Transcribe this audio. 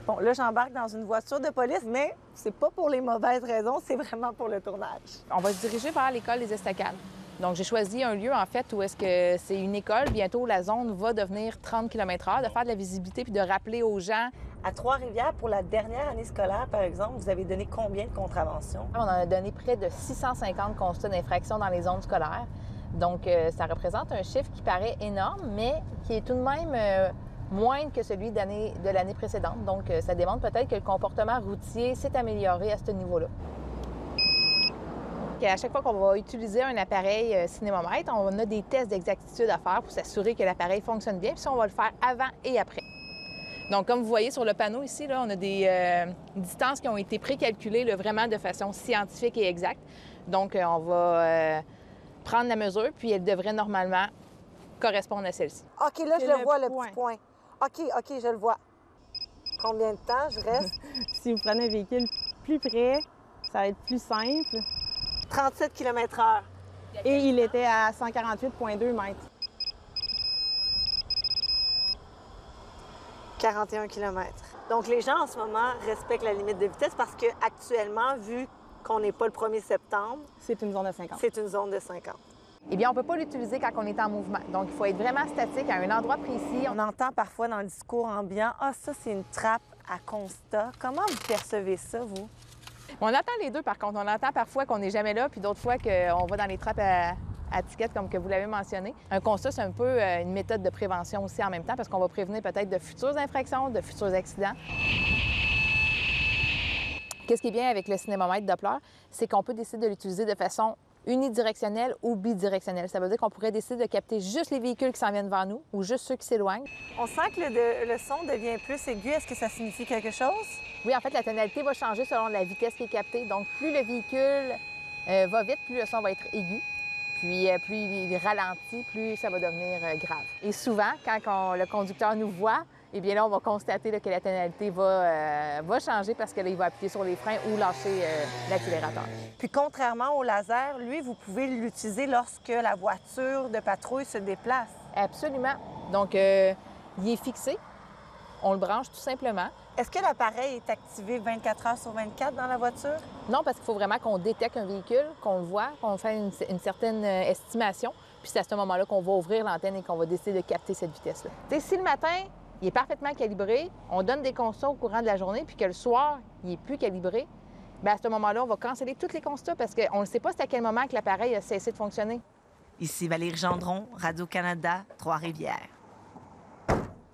Bon, là, j'embarque dans une voiture de police, mais c'est pas pour les mauvaises raisons, c'est vraiment pour le tournage. On va se diriger vers l'école des Estacades. Donc, j'ai choisi un lieu, en fait, où est-ce que c'est une école. Bientôt, la zone va devenir 30 km/h, de faire de la visibilité puis de rappeler aux gens. À Trois-Rivières, pour la dernière année scolaire, par exemple, vous avez donné combien de contraventions? On en a donné près de 650 constats d'infraction dans les zones scolaires. Donc, ça représente un chiffre qui paraît énorme, mais qui est tout de même moindre que celui de l'année précédente. Donc, ça démontre peut-être que le comportement routier s'est amélioré à ce niveau-là. À chaque fois qu'on va utiliser un appareil cinémomètre, on a des tests d'exactitude à faire pour s'assurer que l'appareil fonctionne bien. Puis ça, on va le faire avant et après. Donc, comme vous voyez sur le panneau ici, là, on a des distances qui ont été précalculées là, vraiment de façon scientifique et exacte. Donc, on va prendre la mesure, puis elle devrait normalement correspondre à celle-ci. OK, là, je le vois, le petit point. OK, je le vois. Combien de temps je reste? Si vous prenez un véhicule plus près, ça va être plus simple. 37 km/h. Et il était à 148,2 mètres. 41 km. Donc, les gens, en ce moment, respectent la limite de vitesse parce qu'actuellement, vu qu'on n'est pas le 1er septembre... C'est une zone de 50. C'est une zone de 50. Eh bien, on ne peut pas l'utiliser quand on est en mouvement. Donc, il faut être vraiment statique à un endroit précis. On entend parfois dans le discours ambiant « Ah, ça, c'est une trappe à constat ». Comment vous percevez ça, vous? On entend les deux, par contre. On entend parfois qu'on n'est jamais là, puis d'autres fois qu'on va dans les trappes à tickets, comme que vous l'avez mentionné. Un constat, c'est un peu une méthode de prévention aussi en même temps, parce qu'on va prévenir peut-être de futures infractions, de futurs accidents. Qu'est-ce qui est bien avec le cinémomètre Doppler, c'est qu'on peut décider de l'utiliser de façon unidirectionnelle ou bidirectionnelle. Ça veut dire qu'on pourrait décider de capter juste les véhicules qui s'en viennent vers nous ou juste ceux qui s'éloignent. On sent que le son devient plus aigu. Est-ce que ça signifie quelque chose? Oui, en fait, la tonalité va changer selon la vitesse qui est captée. Donc, plus le véhicule va vite, plus le son va être aigu. Puis, plus il ralentit, plus ça va devenir grave. Et souvent, quand le conducteur nous voit, eh bien là, on va constater là, que la tonalité va changer parce qu'il va appuyer sur les freins ou lâcher l'accélérateur. Puis, contrairement au laser, lui, vous pouvez l'utiliser lorsque la voiture de patrouille se déplace. Absolument. Donc, il est fixé. On le branche tout simplement. Est-ce que l'appareil est activé 24 heures sur 24 dans la voiture? Non, parce qu'il faut vraiment qu'on détecte un véhicule, qu'on le voit, qu'on fait une certaine estimation. Puis c'est à ce moment-là qu'on va ouvrir l'antenne et qu'on va décider de capter cette vitesse-là. Tu sais, si le matin, il est parfaitement calibré, on donne des constats au courant de la journée, puis que le soir, il n'est plus calibré, bien à ce moment-là, on va canceller tous les constats parce qu'on ne sait pas c'est à quel moment que l'appareil a cessé de fonctionner. Ici Valérie Gendron, Radio-Canada, Trois-Rivières.